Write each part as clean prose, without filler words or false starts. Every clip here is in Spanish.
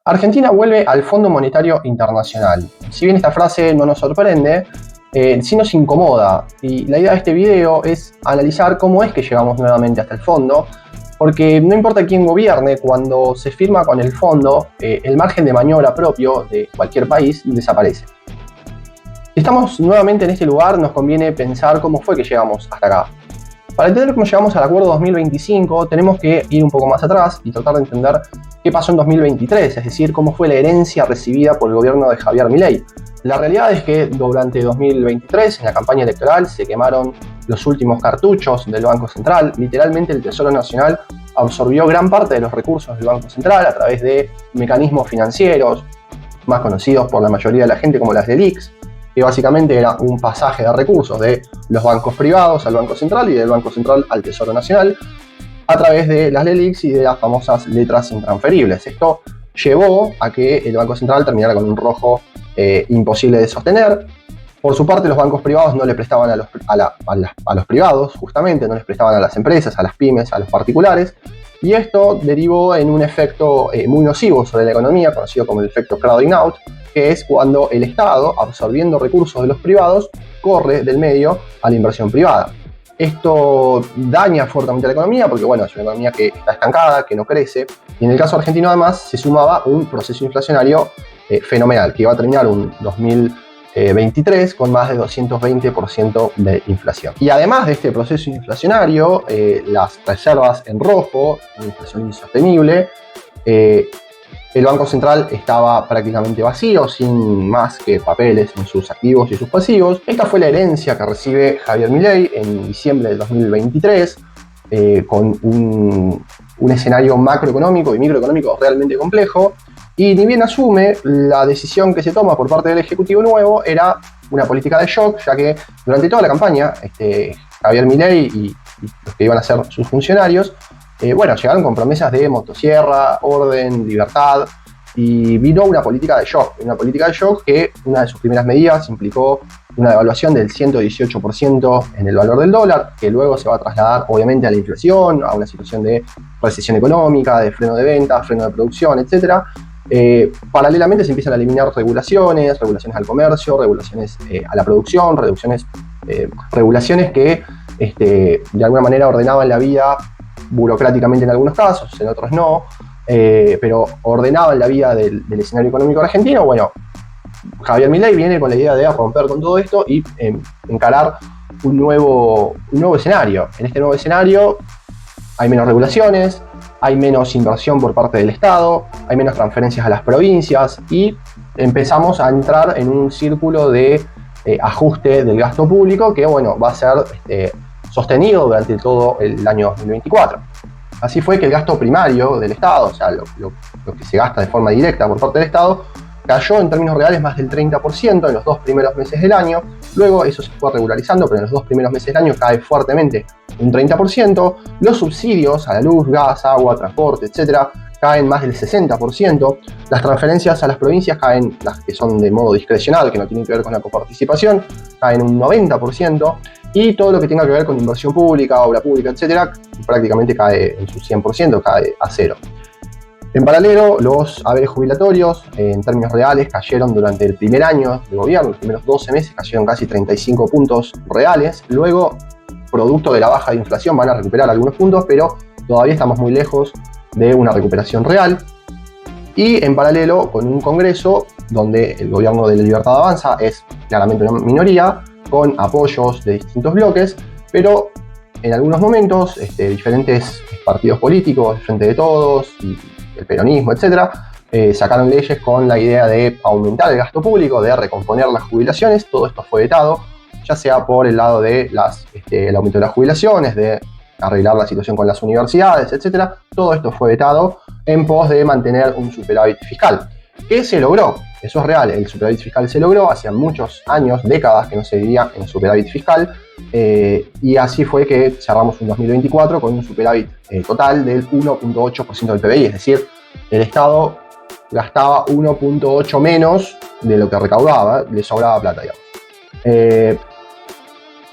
Argentina vuelve al Fondo Monetario Internacional. Si bien esta frase no nos sorprende, sí nos incomoda. Y la idea de este video es analizar cómo es que llegamos nuevamente hasta el fondo, porque no importa quién gobierne, cuando se firma con el fondo, el margen de maniobra propio de cualquier país desaparece. Si estamos nuevamente en este lugar, nos conviene pensar cómo fue que llegamos hasta acá. Para entender cómo llegamos al acuerdo 2025, tenemos que ir un poco más atrás y tratar de entender qué pasó en 2023, es decir, cómo fue la herencia recibida por el gobierno de Javier Milei. La realidad es que durante 2023, en la campaña electoral, se quemaron los últimos cartuchos del Banco Central. Literalmente el Tesoro Nacional absorbió gran parte de los recursos del Banco Central a través de mecanismos financieros, más conocidos por la mayoría de la gente como las LELIQs, que básicamente era un pasaje de recursos de los bancos privados al Banco Central y del Banco Central al Tesoro Nacional a través de las LELIQs y de las famosas letras intransferibles. Esto llevó a que el Banco Central terminara con un rojo imposible de sostener. Por su parte, los bancos privados no le prestaban a los privados, justamente, no les prestaban a las empresas, a las pymes, a los particulares, y esto derivó en un efecto muy nocivo sobre la economía, conocido como el efecto crowding out, que es cuando el Estado, absorbiendo recursos de los privados, corre del medio a la inversión privada. Esto daña fuertemente a la economía porque, bueno, es una economía que está estancada, que no crece, y en el caso argentino además se sumaba un proceso inflacionario fenomenal, que iba a terminar un 2023 con más de 220% de inflación. Y además de este proceso inflacionario, las reservas en rojo, una inflación insostenible, el Banco Central estaba prácticamente vacío, sin más que papeles en sus activos y sus pasivos. Esta fue la herencia que recibe Javier Milei en diciembre de 2023, con un escenario macroeconómico y microeconómico realmente complejo. Y ni bien asume, la decisión que se toma por parte del Ejecutivo nuevo era una política de shock, ya que durante toda la campaña, Javier Milei y los que iban a ser sus funcionarios, llegaron con promesas de motosierra, orden, libertad, y vino una política de shock que una de sus primeras medidas implicó una devaluación del 118% en el valor del dólar, que luego se va a trasladar obviamente a la inflación, a una situación de recesión económica, de freno de ventas, freno de producción, etc. Paralelamente se empiezan a eliminar regulaciones al comercio, regulaciones a la producción, regulaciones que de alguna manera ordenaban la vida burocráticamente en algunos casos, en otros no, pero ordenaban la vida del escenario económico argentino. Bueno, Javier Milei viene con la idea de romper con todo esto y encarar un nuevo escenario. En este nuevo escenario hay menos regulaciones, hay menos inversión por parte del Estado, hay menos transferencias a las provincias y empezamos a entrar en un círculo de ajuste del gasto público que, va a ser sostenido durante todo el año 2024. Así fue que el gasto primario del Estado, o sea, lo que se gasta de forma directa por parte del Estado, cayó en términos reales más del 30% en los 2 primeros meses del año. Luego eso se fue regularizando, pero en los 2 primeros meses del año cae fuertemente un 30%. Los subsidios a la luz, gas, agua, transporte, etc., caen más del 60%. Las transferencias a las provincias caen, las que son de modo discrecional, que no tienen que ver con la coparticipación, caen un 90%. Y todo lo que tenga que ver con inversión pública, obra pública, etc., prácticamente cae en su 100%, cae a cero. En paralelo, los haberes jubilatorios, en términos reales, cayeron durante el primer año de gobierno, los primeros 12 meses, cayeron casi 35 puntos reales. Luego, producto de la baja de inflación, van a recuperar algunos puntos, pero todavía estamos muy lejos de una recuperación real. Y en paralelo, con un Congreso donde el gobierno de la Libertad Avanza es claramente una minoría, con apoyos de distintos bloques, pero en algunos momentos diferentes partidos políticos, Frente de Todos y el peronismo, etc., sacaron leyes con la idea de aumentar el gasto público, de recomponer las jubilaciones. Todo esto fue vetado, ya sea por el lado de el aumento de las jubilaciones, de arreglar la situación con las universidades, etc. Todo esto fue vetado en pos de mantener un superávit fiscal. ¿Qué se logró? Eso es real, el superávit fiscal se logró, hacía muchos años, décadas que no se vivía en superávit fiscal, y así fue que cerramos un 2024 con un superávit total del 1.8% del PBI, es decir, el Estado gastaba 1.8 menos de lo que recaudaba, le sobraba plata, digamos.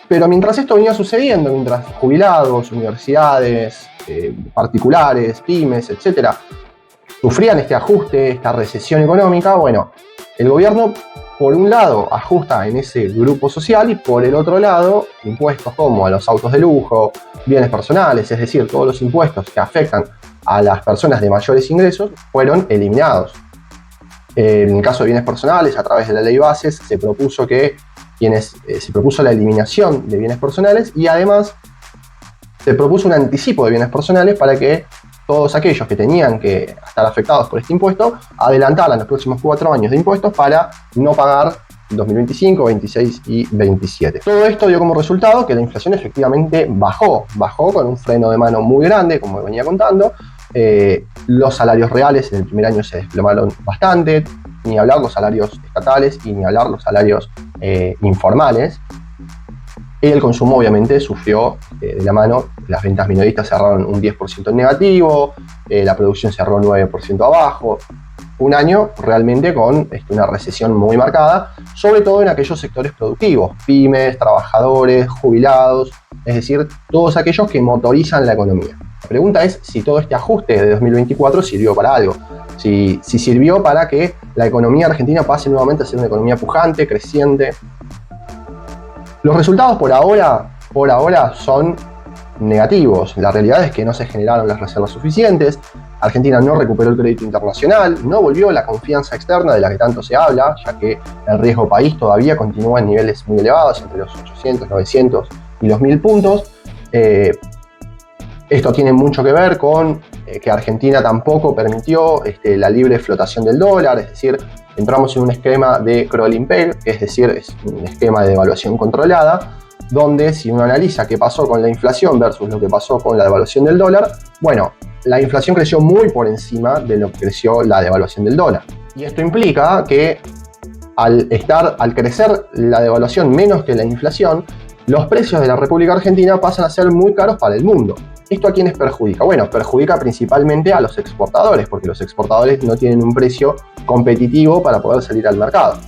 Pero mientras esto venía sucediendo, mientras jubilados, universidades, particulares, pymes, etc., sufrían este ajuste, esta recesión económica, bueno, el gobierno por un lado ajusta en ese grupo social y por el otro lado impuestos como a los autos de lujo, bienes personales, es decir, todos los impuestos que afectan a las personas de mayores ingresos fueron eliminados. En el caso de bienes personales, a través de la ley Bases, se propuso la eliminación de bienes personales y además se propuso un anticipo de bienes personales para que todos aquellos que tenían que estar afectados por este impuesto adelantaran los próximos 4 años de impuestos para no pagar 2025, 26 y 27. Todo esto dio como resultado que la inflación efectivamente bajó con un freno de mano muy grande, como venía contando. Los salarios reales en el primer año se desplomaron bastante, ni hablar los salarios estatales y ni hablar los salarios informales. El consumo obviamente sufrió de la mano, las ventas minoristas cerraron un 10% en negativo, la producción cerró 9% abajo. Un año realmente con una recesión muy marcada, sobre todo en aquellos sectores productivos, pymes, trabajadores, jubilados, es decir, todos aquellos que motorizan la economía. La pregunta es si todo este ajuste de 2024 sirvió para algo, si sirvió para que la economía argentina pase nuevamente a ser una economía pujante, creciente. Los resultados por ahora son negativos. La realidad es que no se generaron las reservas suficientes, Argentina no recuperó el crédito internacional, no volvió la confianza externa de la que tanto se habla, ya que el riesgo país todavía continúa en niveles muy elevados, entre los 800, 900 y los 1000 puntos. Esto tiene mucho que ver con que Argentina tampoco permitió la libre flotación del dólar, es decir, entramos en un esquema de crawling peg, es decir, es un esquema de devaluación controlada, donde si uno analiza qué pasó con la inflación versus lo que pasó con la devaluación del dólar, bueno, la inflación creció muy por encima de lo que creció la devaluación del dólar. Y esto implica que al crecer la devaluación menos que la inflación, los precios de la República Argentina pasan a ser muy caros para el mundo. ¿Esto a quiénes perjudica? Bueno, perjudica principalmente a los exportadores, porque los exportadores no tienen un precio competitivo para poder salir al mercado.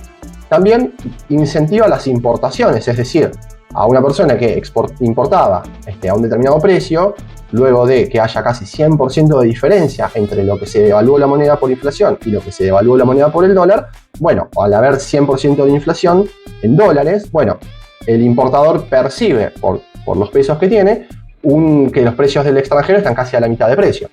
También incentiva las importaciones, es decir, a una persona que importaba a un determinado precio, luego de que haya casi 100% de diferencia entre lo que se devaluó la moneda por inflación y lo que se devaluó la moneda por el dólar, bueno, al haber 100% de inflación en dólares, bueno, el importador percibe por los pesos que tiene que los precios del extranjero están casi a la mitad de precio.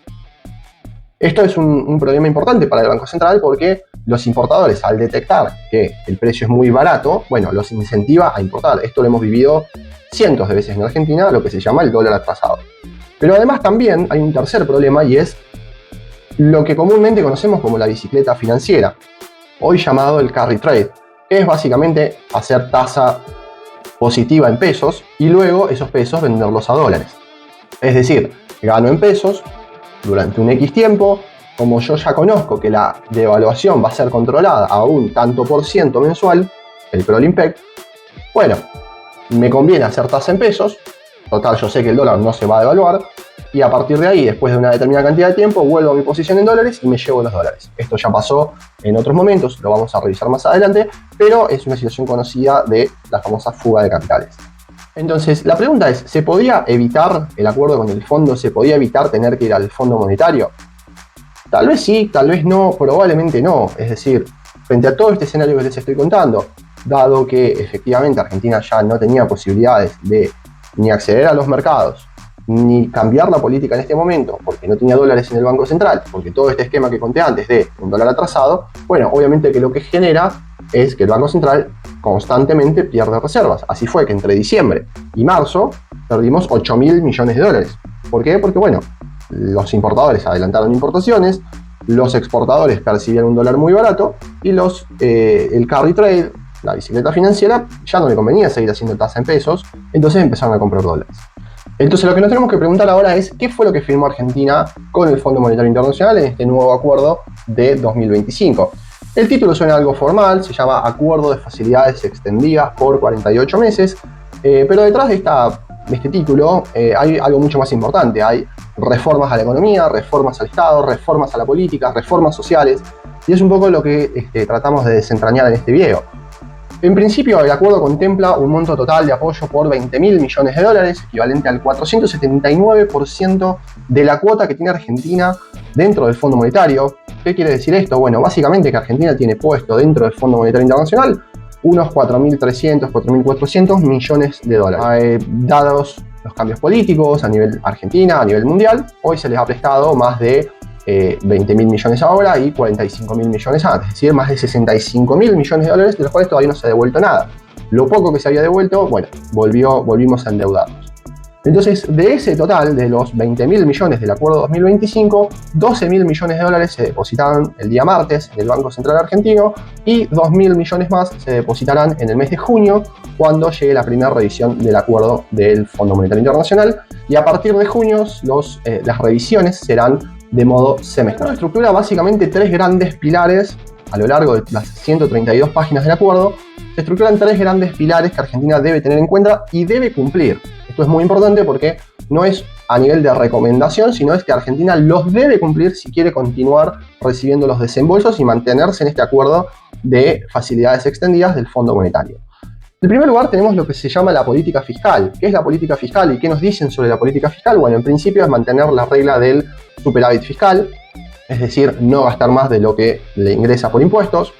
Esto es un problema importante para el Banco Central porque los importadores, al detectar que el precio es muy barato, bueno, los incentiva a importar. Esto lo hemos vivido cientos de veces en Argentina, lo que se llama el dólar atrasado. Pero además también hay un tercer problema y es lo que comúnmente conocemos como la bicicleta financiera, hoy llamado el carry trade, que es básicamente hacer tasa positiva en pesos y luego esos pesos venderlos a dólares. Es decir, gano en pesos durante un X tiempo, como yo ya conozco que la devaluación va a ser controlada a un tanto por ciento mensual, el crawling peg, bueno, me conviene hacer tasa en pesos, total yo sé que el dólar no se va a devaluar, y a partir de ahí, después de una determinada cantidad de tiempo, vuelvo a mi posición en dólares y me llevo los dólares. Esto ya pasó en otros momentos, lo vamos a revisar más adelante, pero es una situación conocida de la famosa fuga de capitales. Entonces, la pregunta es, ¿se podía evitar el acuerdo con el fondo? ¿Se podía evitar tener que ir al Fondo Monetario? Tal vez sí, tal vez no, probablemente no. Es decir, frente a todo este escenario que les estoy contando, dado que efectivamente Argentina ya no tenía posibilidades de ni acceder a los mercados, ni cambiar la política en este momento, porque no tenía dólares en el Banco Central, porque todo este esquema que conté antes de un dólar atrasado, bueno, obviamente que lo que genera es que el Banco Central constantemente pierde reservas. Así fue que entre diciembre y marzo perdimos 8.000 millones de dólares. ¿Por qué? Porque, bueno, los importadores adelantaron importaciones, los exportadores percibían un dólar muy barato y el carry trade, la bicicleta financiera, ya no le convenía seguir haciendo tasa en pesos, entonces empezaron a comprar dólares. Entonces lo que nos tenemos que preguntar ahora es ¿qué fue lo que firmó Argentina con el Fondo Monetario Internacional en este nuevo acuerdo de 2025? El título suena algo formal, se llama Acuerdo de Facilidades Extendidas por 48 meses, pero detrás de este título hay algo mucho más importante. Hay reformas a la economía, reformas al Estado, reformas a la política, reformas sociales, y es un poco lo que tratamos de desentrañar en este video. En principio, el acuerdo contempla un monto total de apoyo por 20.000 millones de dólares, equivalente al 479% de la cuota que tiene Argentina dentro del Fondo Monetario. ¿Qué quiere decir esto? Bueno, básicamente que Argentina tiene puesto dentro del Fondo Monetario Internacional unos 4.300, 4.400 millones de dólares. Dados los cambios políticos a nivel Argentina, a nivel mundial, hoy se les ha prestado más de 20.000 millones ahora y 45.000 millones antes, es decir, más de 65.000 millones de dólares, de los cuales todavía no se ha devuelto nada. Lo poco que se había devuelto, bueno, volvimos a endeudarnos. Entonces, de ese total, de los 20.000 millones del acuerdo 2025, 12.000 millones de dólares se depositaron el día martes en el Banco Central Argentino y 2.000 millones más se depositarán en el mes de junio, cuando llegue la primera revisión del acuerdo del Fondo Monetario Internacional, y a partir de junio las revisiones serán de modo semestral. Una estructura básicamente tres grandes pilares a lo largo de las 132 páginas del acuerdo. Se estructuran tres grandes pilares que Argentina debe tener en cuenta y debe cumplir. Esto es muy importante porque no es a nivel de recomendación, sino es que Argentina los debe cumplir si quiere continuar recibiendo los desembolsos y mantenerse en este acuerdo de facilidades extendidas del Fondo Monetario. En primer lugar tenemos lo que se llama la política fiscal. ¿Qué es la política fiscal y qué nos dicen sobre la política fiscal? Bueno, en principio es mantener la regla del superávit fiscal, es decir, no gastar más de lo que le ingresa por impuestos,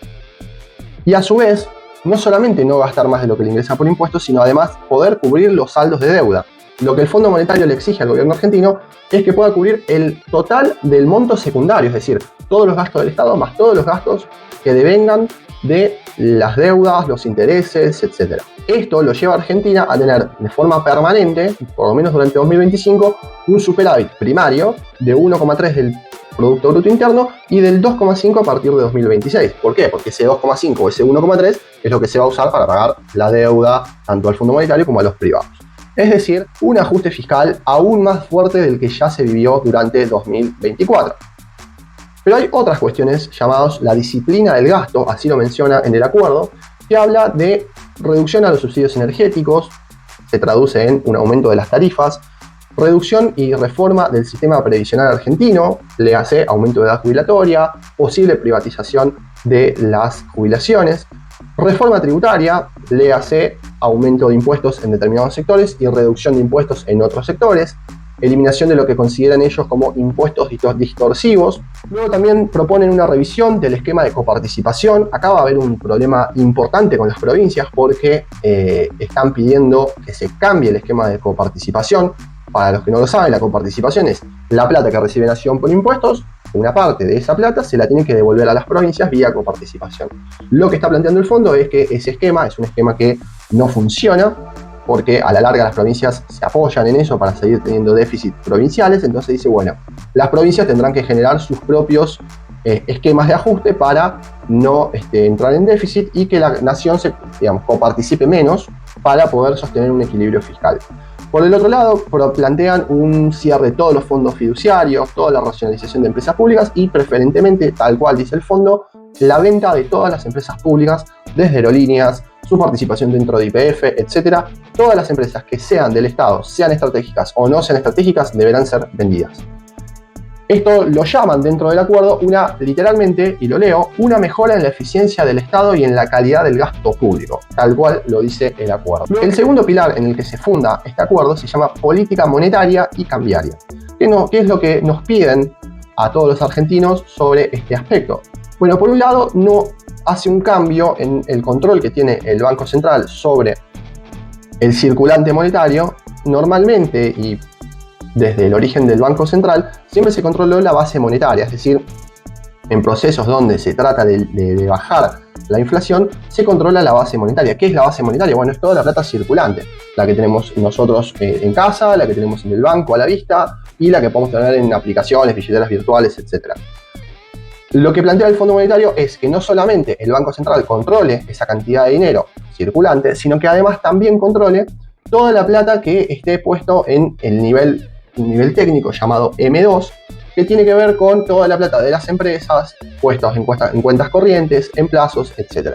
y a su vez, no solamente no gastar más de lo que le ingresa por impuestos, sino además poder cubrir los saldos de deuda. Lo que el Fondo Monetario le exige al gobierno argentino es que pueda cubrir el total del monto secundario, es decir, todos los gastos del Estado más todos los gastos que devengan de las deudas, los intereses, etc. Esto lo lleva a Argentina a tener de forma permanente, por lo menos durante 2025, un superávit primario de 1,3 del Producto Bruto Interno y del 2,5 a partir de 2026. ¿Por qué? Porque ese 2,5 o ese 1,3 es lo que se va a usar para pagar la deuda tanto al Fondo Monetario como a los privados. Es decir, un ajuste fiscal aún más fuerte del que ya se vivió durante 2024. Pero hay otras cuestiones llamadas la disciplina del gasto, así lo menciona en el acuerdo, que habla de reducción a los subsidios energéticos, se traduce en un aumento de las tarifas, reducción y reforma del sistema previsional argentino, le hace aumento de edad jubilatoria, posible privatización de las jubilaciones, reforma tributaria, le hace aumento de impuestos en determinados sectores y reducción de impuestos en otros sectores, eliminación de lo que consideran ellos como impuestos distorsivos. Luego también proponen una revisión del esquema de coparticipación. Acá va a haber un problema importante con las provincias porque están pidiendo que se cambie el esquema de coparticipación. Para los que no lo saben, la coparticipación es la plata que recibe Nación por impuestos. Una parte de esa plata se la tienen que devolver a las provincias vía coparticipación. Lo que está planteando el fondo es que ese esquema es un esquema que no funciona, porque a la larga las provincias se apoyan en eso para seguir teniendo déficits provinciales. Entonces dice, bueno, las provincias tendrán que generar sus propios esquemas de ajuste para no entrar en déficit y que la nación coparticipe menos para poder sostener un equilibrio fiscal. Por el otro lado, plantean un cierre de todos los fondos fiduciarios, toda la racionalización de empresas públicas y preferentemente, tal cual dice el fondo, la venta de todas las empresas públicas, desde aerolíneas, su participación dentro de YPF, etc. Todas las empresas que sean del Estado, sean estratégicas o no sean estratégicas, deberán ser vendidas. Esto lo llaman dentro del acuerdo literalmente, y lo leo, una mejora en la eficiencia del Estado y en la calidad del gasto público, tal cual lo dice el acuerdo. El segundo pilar en el que se funda este acuerdo se llama política monetaria y cambiaria. ¿Qué es lo que nos piden a todos los argentinos sobre este aspecto? Bueno, por un lado, no hace un cambio en el control que tiene el Banco Central sobre el circulante monetario. Normalmente, y desde el origen del Banco Central, siempre se controló la base monetaria, es decir, en procesos donde se trata de bajar la inflación, se controla la base monetaria. ¿Qué es la base monetaria? Bueno, es toda la plata circulante, la que tenemos nosotros en casa, la que tenemos en el banco a la vista y la que podemos tener en aplicaciones, billeteras virtuales, etc. Lo que plantea el Fondo Monetario es que no solamente el Banco Central controle esa cantidad de dinero circulante, sino que además también controle toda la plata que esté puesto en un nivel técnico llamado M2, que tiene que ver con toda la plata de las empresas, puestos en cuentas corrientes, en plazos, etc.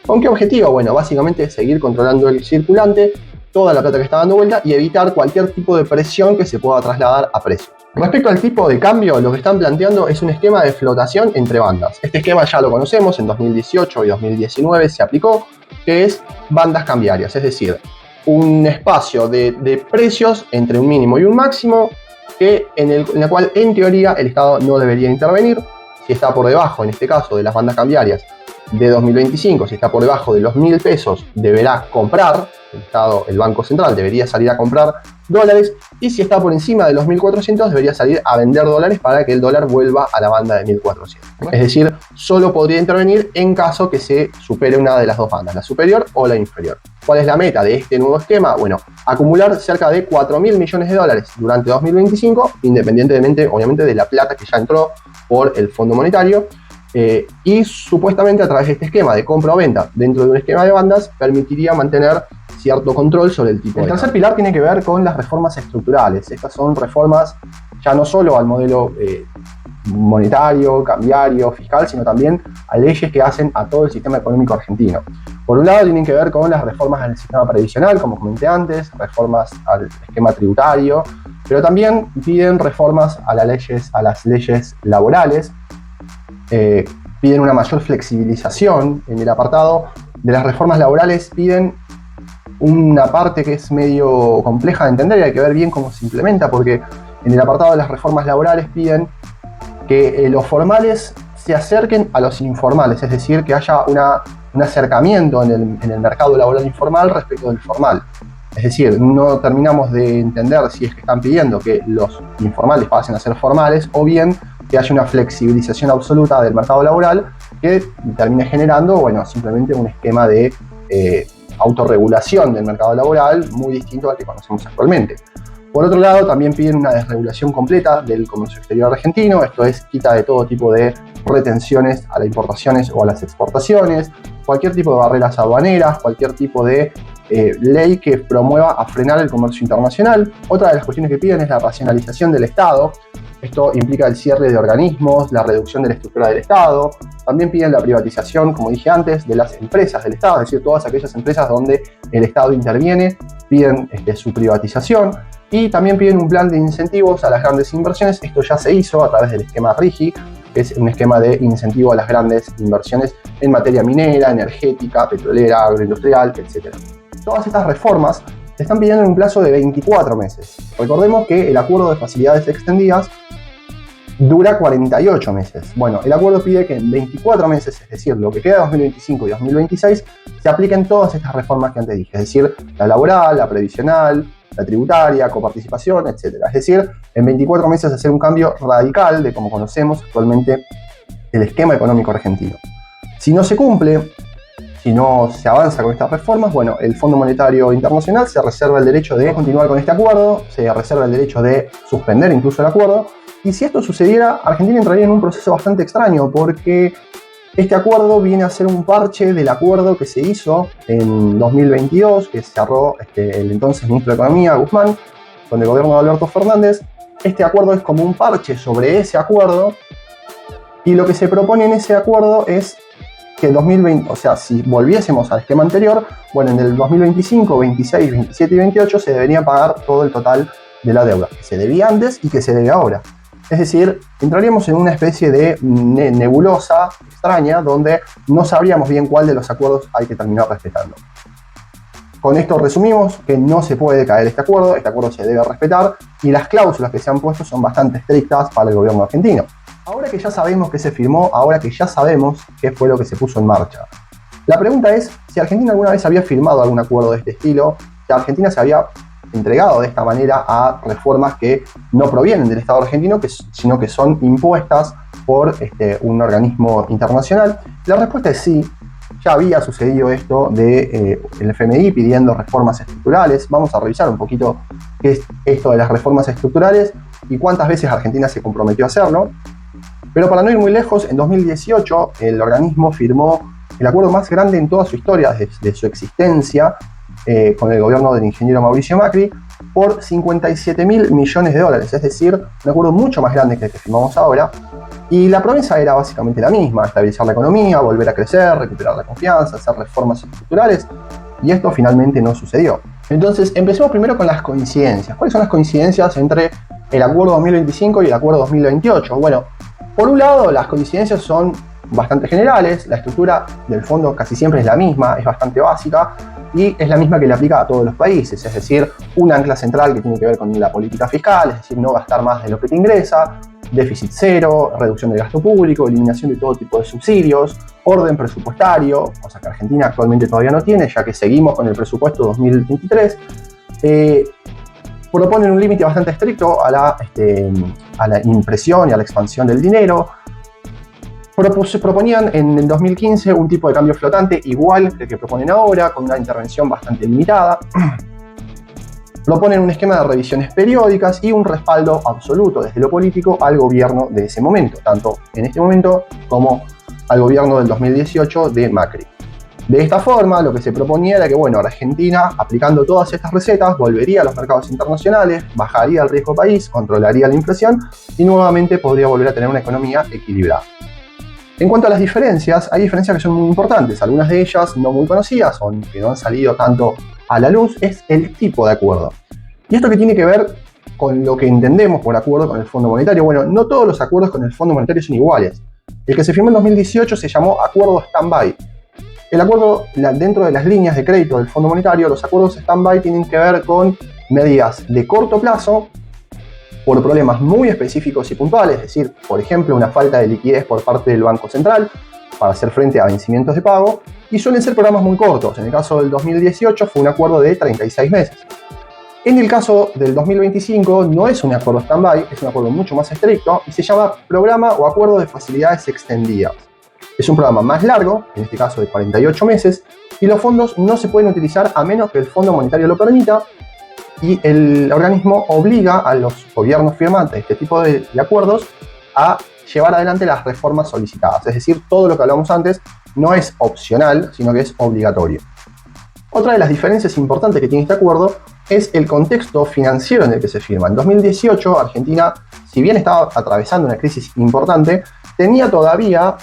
¿Con qué objetivo? Bueno, básicamente seguir controlando el circulante, toda la plata que está dando vuelta y evitar cualquier tipo de presión que se pueda trasladar a precios. Respecto al tipo de cambio, lo que están planteando es un esquema de flotación entre bandas. Este esquema ya lo conocemos, en 2018 y 2019 se aplicó, que es bandas cambiarias, es decir, un espacio de precios entre un mínimo y un máximo en la cual en teoría el Estado no debería intervenir. Si está por debajo, en este caso, de las bandas cambiarias de 2025, si está por debajo de los 1.000 pesos, deberá comprar, el Banco Central debería salir a comprar dólares, y si está por encima de los 1.400, debería salir a vender dólares para que el dólar vuelva a la banda de 1.400. Es decir, solo podría intervenir en caso que se supere una de las dos bandas, la superior o la inferior. ¿Cuál es la meta de este nuevo esquema? Bueno, acumular cerca de 4.000 millones de dólares durante 2025, independientemente, obviamente, de la plata que ya entró por el Fondo Monetario, y supuestamente a través de este esquema de compra o venta dentro de un esquema de bandas permitiría mantener cierto control sobre el tipo de cambio. El tercer pilar tiene que ver con las reformas estructurales. Estas son reformas ya no solo al modelo monetario, cambiario, fiscal, sino también a leyes que hacen a todo el sistema económico argentino. Por un lado tienen que ver con las reformas al sistema previsional, como comenté antes, reformas al esquema tributario, pero también piden reformas a las leyes laborales. Piden una mayor flexibilización. En el apartado de las reformas laborales piden una parte que es medio compleja de entender y hay que ver bien cómo se implementa, porque en el apartado de las reformas laborales piden que los formales se acerquen a los informales, es decir, que haya un acercamiento en el mercado laboral informal respecto del formal. Es decir, no terminamos de entender si es que están pidiendo que los informales pasen a ser formales o bien que haya una flexibilización absoluta del mercado laboral que termine generando, bueno, simplemente un esquema de autorregulación del mercado laboral muy distinto al que conocemos actualmente. Por otro lado, también piden una desregulación completa del comercio exterior argentino, esto es, quita de todo tipo de retenciones a las importaciones o a las exportaciones, cualquier tipo de barreras aduaneras, cualquier tipo de ley que promueva a frenar el comercio internacional. Otra de las cuestiones que piden es la racionalización del Estado. Esto implica el cierre de organismos, la reducción de la estructura del Estado. También piden la privatización, como dije antes, de las empresas del Estado, es decir, todas aquellas empresas donde el Estado interviene, piden su privatización. Y también piden un plan de incentivos a las grandes inversiones. Esto ya se hizo a través del esquema RIGI, que es un esquema de incentivo a las grandes inversiones en materia minera, energética, petrolera, agroindustrial, etc. Todas estas reformas se están pidiendo en un plazo de 24 meses. Recordemos que el acuerdo de facilidades extendidas dura 48 meses. Bueno, el acuerdo pide que en 24 meses, es decir, lo que queda de 2025 y 2026, se apliquen todas estas reformas que antes dije, es decir, la laboral, la previsional, la tributaria, coparticipación, etc. Es decir, en 24 meses hacer un cambio radical de como conocemos actualmente el esquema económico argentino. Si no se cumple, si no se avanza con estas reformas, bueno, el Fondo Monetario Internacional se reserva el derecho de continuar con este acuerdo, se reserva el derecho de suspender incluso el acuerdo, y si esto sucediera, Argentina entraría en un proceso bastante extraño, porque este acuerdo viene a ser un parche del acuerdo que se hizo en 2022, que cerró el entonces ministro de Economía, Guzmán, con el gobierno de Alberto Fernández. Este acuerdo es como un parche sobre ese acuerdo, y lo que se propone en ese acuerdo es que en 2020, o sea, si volviésemos al esquema anterior, bueno, en el 2025, 26, 27 y 28 se debería pagar todo el total de la deuda, que se debía antes y que se debe ahora. Es decir, entraríamos en una especie de nebulosa extraña donde no sabríamos bien cuál de los acuerdos hay que terminar respetando. Con esto resumimos que no se puede caer este acuerdo se debe respetar y las cláusulas que se han puesto son bastante estrictas para el gobierno argentino. Ahora que ya sabemos qué se firmó, ahora que ya sabemos qué fue lo que se puso en marcha, la pregunta es si Argentina alguna vez había firmado algún acuerdo de este estilo, si Argentina se había entregado de esta manera a reformas que no provienen del Estado argentino, sino que son impuestas por un organismo internacional. La respuesta es sí. Ya había sucedido esto de el FMI pidiendo reformas estructurales. Vamos a revisar un poquito qué es esto de las reformas estructurales y cuántas veces Argentina se comprometió a hacerlo. Pero para no ir muy lejos, en 2018 el organismo firmó el acuerdo más grande en toda su historia, desde su existencia, con el gobierno del ingeniero Mauricio Macri, por 57.000 millones de dólares, es decir, un acuerdo mucho más grande que el que firmamos ahora. Y la promesa era básicamente la misma: estabilizar la economía, volver a crecer, recuperar la confianza, hacer reformas estructurales, y esto finalmente no sucedió. Entonces, empecemos primero con las coincidencias. ¿Cuáles son las coincidencias entre el acuerdo 2025 y el acuerdo 2028? Bueno, por un lado, las coincidencias son bastante generales, la estructura del fondo casi siempre es la misma, es bastante básica, y es la misma que le aplica a todos los países, es decir, un ancla central que tiene que ver con la política fiscal, es decir, no gastar más de lo que te ingresa, déficit cero, reducción del gasto público, eliminación de todo tipo de subsidios, orden presupuestario, cosa que Argentina actualmente todavía no tiene, ya que seguimos con el presupuesto 2023. Proponen un límite bastante estricto a la impresión y a la expansión del dinero. Proponían en el 2015 un tipo de cambio flotante igual que el que proponen ahora, con una intervención bastante limitada. Proponen un esquema de revisiones periódicas y un respaldo absoluto desde lo político al gobierno de ese momento, tanto en este momento como al gobierno del 2018 de Macri. De esta forma, lo que se proponía era que, bueno, Argentina, aplicando todas estas recetas, volvería a los mercados internacionales, bajaría el riesgo país, controlaría la inflación y nuevamente podría volver a tener una economía equilibrada. En cuanto a las diferencias, hay diferencias que son muy importantes, algunas de ellas no muy conocidas o que no han salido tanto a la luz, es el tipo de acuerdo. ¿Y esto qué tiene que ver con lo que entendemos por acuerdo con el Fondo Monetario? Bueno, no todos los acuerdos con el Fondo Monetario son iguales. El que se firmó en 2018 se llamó Acuerdo Stand-by. El acuerdo, dentro de las líneas de crédito del Fondo Monetario, los acuerdos stand-by tienen que ver con medidas de corto plazo por problemas muy específicos y puntuales, es decir, por ejemplo, una falta de liquidez por parte del Banco Central para hacer frente a vencimientos de pago, y suelen ser programas muy cortos. En el caso del 2018 fue un acuerdo de 36 meses. En el caso del 2025 no es un acuerdo stand-by, es un acuerdo mucho más estricto y se llama Programa o Acuerdo de Facilidades Extendidas. Es un programa más largo, en este caso de 48 meses, y los fondos no se pueden utilizar a menos que el Fondo Monetario lo permita, y el organismo obliga a los gobiernos firmantes de este tipo de acuerdos a llevar adelante las reformas solicitadas. Es decir, todo lo que hablamos antes no es opcional, sino que es obligatorio. Otra de las diferencias importantes que tiene este acuerdo es el contexto financiero en el que se firma. En 2018, Argentina, si bien estaba atravesando una crisis importante, tenía todavía,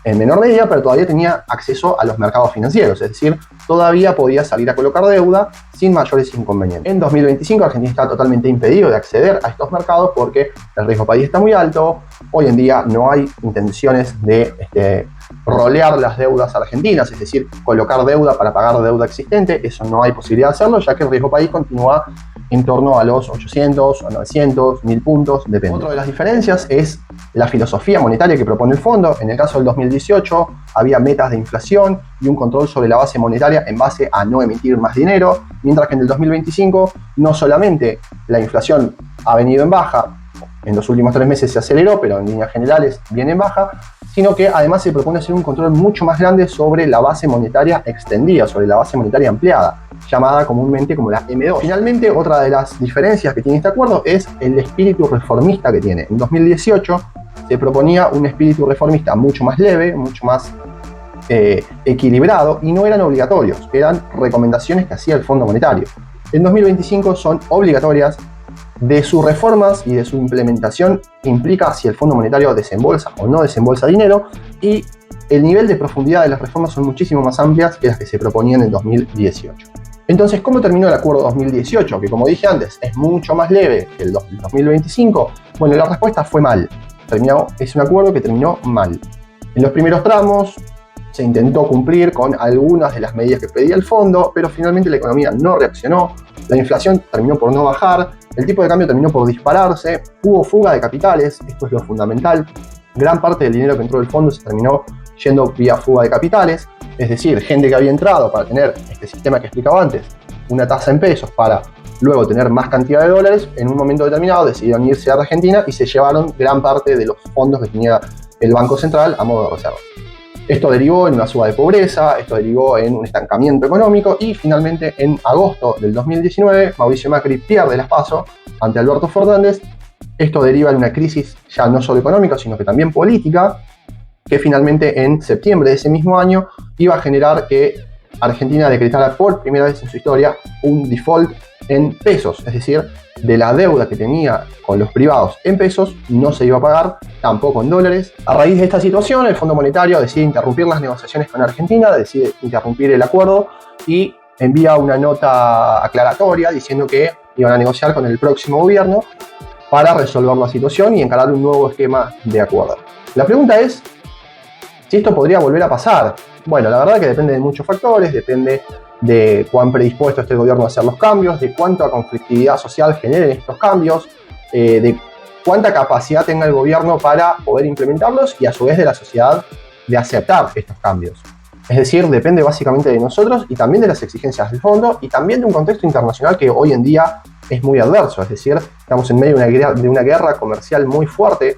en menor medida, pero todavía tenía acceso a los mercados financieros, es decir, todavía podía salir a colocar deuda sin mayores inconvenientes. En 2025 Argentina está totalmente impedido de acceder a estos mercados porque el riesgo país está muy alto. Hoy en día no hay intenciones de rolear las deudas argentinas, es decir, colocar deuda para pagar deuda existente. Eso no hay posibilidad de hacerlo, ya que el riesgo país continúa en torno a los 800 o 900, 1000 puntos, depende. Otra de las diferencias es la filosofía monetaria que propone el fondo. En el caso del 2018 había metas de inflación y un control sobre la base monetaria en base a no emitir más dinero, mientras que en el 2025 no solamente la inflación ha venido en baja, en los últimos 3 meses se aceleró, pero en líneas generales viene en baja, sino que además se propone hacer un control mucho más grande sobre la base monetaria extendida, sobre la base monetaria ampliada, llamada comúnmente como la M2. Finalmente, otra de las diferencias que tiene este acuerdo es el espíritu reformista que tiene. En 2018 se proponía un espíritu reformista mucho más leve, mucho más equilibrado, y no eran obligatorios, eran recomendaciones que hacía el Fondo Monetario. En 2025 son obligatorias. De sus reformas y de su implementación implica si el Fondo Monetario desembolsa o no desembolsa dinero, y el nivel de profundidad de las reformas son muchísimo más amplias que las que se proponían en 2018. Entonces, ¿cómo terminó el acuerdo 2018? Que, como dije antes, es mucho más leve que el 2025. Bueno, la respuesta fue mal. Es un acuerdo que terminó mal. En los primeros tramos se intentó cumplir con algunas de las medidas que pedía el fondo, pero finalmente la economía no reaccionó, la inflación terminó por no bajar, el tipo de cambio terminó por dispararse, hubo fuga de capitales, esto es lo fundamental. Gran parte del dinero que entró del fondo se terminó yendo vía fuga de capitales, es decir, gente que había entrado para tener este sistema que explicaba antes, una tasa en pesos para luego tener más cantidad de dólares, en un momento determinado decidieron irse a Argentina y se llevaron gran parte de los fondos que tenía el Banco Central a modo de reserva. Esto derivó en una suba de pobreza, esto derivó en un estancamiento económico, y finalmente en agosto del 2019 Mauricio Macri pierde las PASO ante Alberto Fernández. Esto deriva en una crisis ya no solo económica sino que también política, que finalmente en septiembre de ese mismo año iba a generar que Argentina decretara por primera vez en su historia un default en pesos, es decir, de la deuda que tenía con los privados en pesos no se iba a pagar, tampoco en dólares. A raíz de esta situación, el Fondo Monetario decide interrumpir las negociaciones con Argentina, decide interrumpir el acuerdo y envía una nota aclaratoria diciendo que iban a negociar con el próximo gobierno para resolver la situación y encarar un nuevo esquema de acuerdo. La pregunta es si esto podría volver a pasar. Bueno, la verdad que depende de muchos factores, depende de cuán predispuesto esté el gobierno a hacer los cambios, de cuánta conflictividad social generen estos cambios, de cuánta capacidad tenga el gobierno para poder implementarlos y a su vez de la sociedad de aceptar estos cambios. Es decir, depende básicamente de nosotros y también de las exigencias del fondo y también de un contexto internacional que hoy en día es muy adverso. Es decir, estamos en medio de una guerra comercial muy fuerte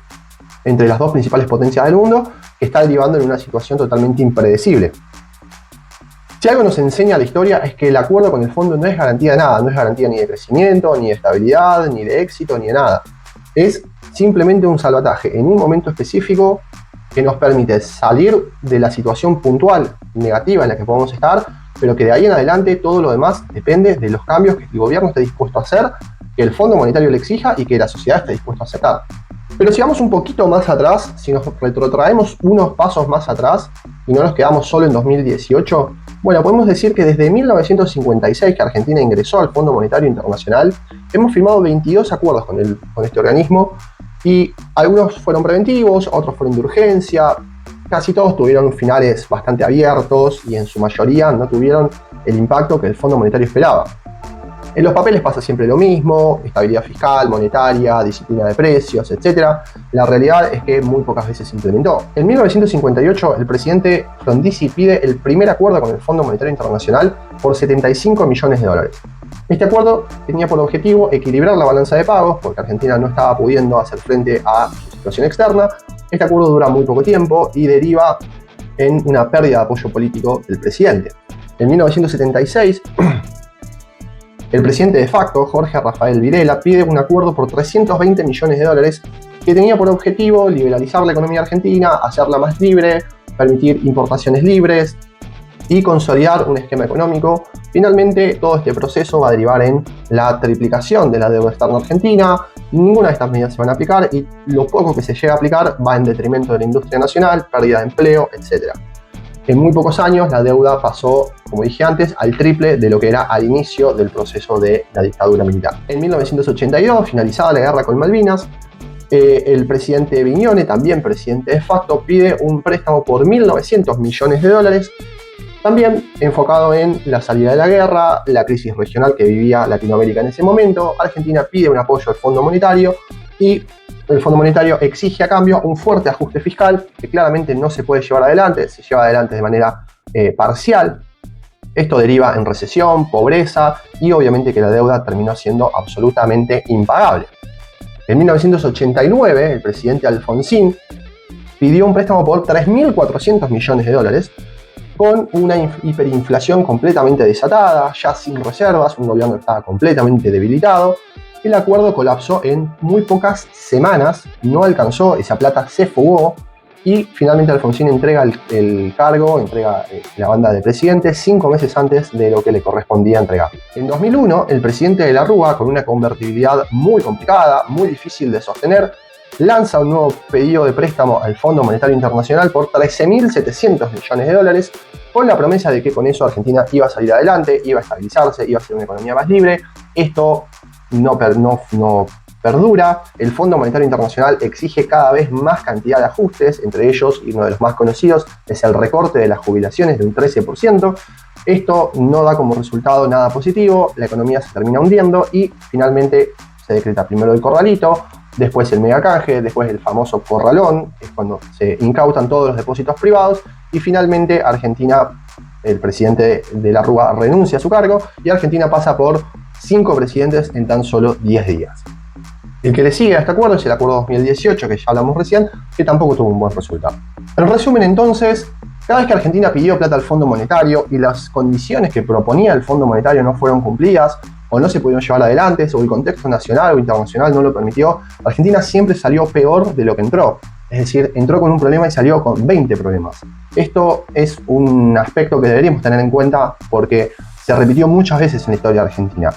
entre las dos principales potencias del mundo que está derivando en una situación totalmente impredecible. Si algo nos enseña la historia es que el acuerdo con el fondo no es garantía de nada, no es garantía ni de crecimiento, ni de estabilidad, ni de éxito, ni de nada. Es simplemente un salvataje en un momento específico que nos permite salir de la situación puntual negativa en la que podemos estar, pero que de ahí en adelante todo lo demás depende de los cambios que el gobierno esté dispuesto a hacer, que el Fondo Monetario le exija y que la sociedad esté dispuesta a aceptar. Pero si vamos un poquito más atrás, si nos retrotraemos unos pasos más atrás y no nos quedamos solo en 2018, bueno, podemos decir que desde 1956 que Argentina ingresó al Fondo Monetario Internacional, hemos firmado 22 acuerdos con este organismo y algunos fueron preventivos, otros fueron de urgencia, casi todos tuvieron finales bastante abiertos y en su mayoría no tuvieron el impacto que el Fondo Monetario esperaba. En los papeles pasa siempre lo mismo, estabilidad fiscal, monetaria, disciplina de precios, etc. La realidad es que muy pocas veces se implementó. En 1958, el presidente Frondizi pide el primer acuerdo con el Fondo Monetario Internacional por 75 millones de dólares. Este acuerdo tenía por objetivo equilibrar la balanza de pagos, porque Argentina no estaba pudiendo hacer frente a su situación externa. Este acuerdo dura muy poco tiempo y deriva en una pérdida de apoyo político del presidente. En 1976, el presidente de facto, Jorge Rafael Videla, pide un acuerdo por 320 millones de dólares que tenía por objetivo liberalizar la economía argentina, hacerla más libre, permitir importaciones libres y consolidar un esquema económico. Finalmente, todo este proceso va a derivar en la triplicación de la deuda externa argentina. Ninguna de estas medidas se van a aplicar y lo poco que se llega a aplicar va en detrimento de la industria nacional, pérdida de empleo, etc. En muy pocos años la deuda pasó, como dije antes, al triple de lo que era al inicio del proceso de la dictadura militar. En 1982, finalizada la guerra con Malvinas, el presidente Viñone, también presidente de facto, pide un préstamo por 1.900 millones de dólares, también enfocado en la salida de la guerra, la crisis regional que vivía Latinoamérica en ese momento. Argentina pide un apoyo al Fondo Monetario y el Fondo Monetario exige a cambio un fuerte ajuste fiscal que claramente no se puede llevar adelante, se lleva adelante de manera parcial. Esto deriva en recesión, pobreza y obviamente que la deuda terminó siendo absolutamente impagable. En 1989, el presidente Alfonsín pidió un préstamo por 3.400 millones de dólares con una hiperinflación completamente desatada, ya sin reservas, un gobierno que estaba completamente debilitado. El acuerdo colapsó en muy pocas semanas, no alcanzó, esa plata se fugó y finalmente Alfonsín entrega el cargo, entrega la banda de presidente 5 meses antes de lo que le correspondía entregar. En 2001, el presidente de la Rúa, con una convertibilidad muy complicada, muy difícil de sostener, lanza un nuevo pedido de préstamo al Fondo Monetario Internacional por 13.700 millones de dólares, con la promesa de que con eso Argentina iba a salir adelante, iba a estabilizarse, iba a ser una economía más libre. Esto no perdura. El Fondo Monetario Internacional exige cada vez más cantidad de ajustes, entre ellos, y uno de los más conocidos, es el recorte de las jubilaciones de un 13%. Esto no da como resultado nada positivo, la economía se termina hundiendo y finalmente se decreta primero el corralito, después el megacanje, después el famoso corralón, que es cuando se incautan todos los depósitos privados, y finalmente Argentina, el presidente de la Rúa renuncia a su cargo y Argentina pasa por 5 presidentes en tan solo 10 días. El que le sigue a este acuerdo es el acuerdo 2018, que ya hablamos recién, que tampoco tuvo un buen resultado. En resumen, entonces, cada vez que Argentina pidió plata al Fondo Monetario y las condiciones que proponía el Fondo Monetario no fueron cumplidas, o no se pudieron llevar adelante, o el contexto nacional o internacional no lo permitió, Argentina siempre salió peor de lo que entró. Es decir, entró con un problema y salió con 20 problemas. Esto es un aspecto que deberíamos tener en cuenta porque se repitió muchas veces en la historia argentina.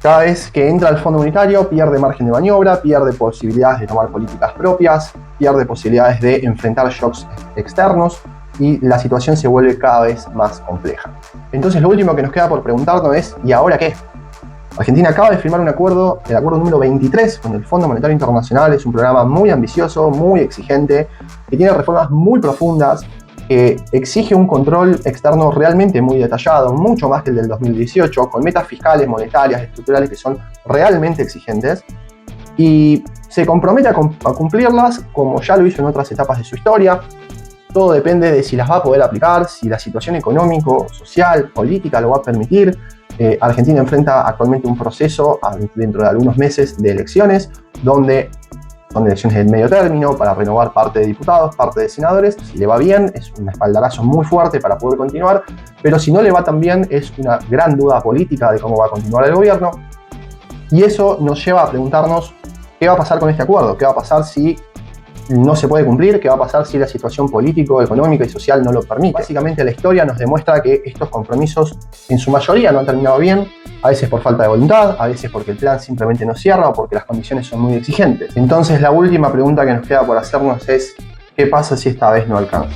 Cada vez que entra al Fondo Monetario pierde margen de maniobra, pierde posibilidades de tomar políticas propias, pierde posibilidades de enfrentar shocks externos y la situación se vuelve cada vez más compleja. Entonces lo último que nos queda por preguntarnos es ¿y ahora qué? Argentina acaba de firmar un acuerdo, el acuerdo número 23 con el Fondo Monetario Internacional. Es un programa muy ambicioso, muy exigente, que tiene reformas muy profundas, que exige un control externo realmente muy detallado, mucho más que el del 2018, con metas fiscales, monetarias, estructurales que son realmente exigentes. Y se compromete a cumplirlas como ya lo hizo en otras etapas de su historia. Todo depende de si las va a poder aplicar, si la situación económico, social, política lo va a permitir. Argentina enfrenta actualmente un proceso dentro de algunos meses de elecciones, donde son elecciones de medio término para renovar parte de diputados, parte de senadores. Si le va bien, es un espaldarazo muy fuerte para poder continuar, pero si no le va tan bien, es una gran duda política de cómo va a continuar el gobierno. Y eso nos lleva a preguntarnos qué va a pasar con este acuerdo, qué va a pasar si no se puede cumplir, qué va a pasar si la situación político, económica y social no lo permite. Básicamente la historia nos demuestra que estos compromisos en su mayoría no han terminado bien, a veces por falta de voluntad, a veces porque el plan simplemente no cierra o porque las condiciones son muy exigentes. Entonces la última pregunta que nos queda por hacernos es ¿qué pasa si esta vez no alcanza?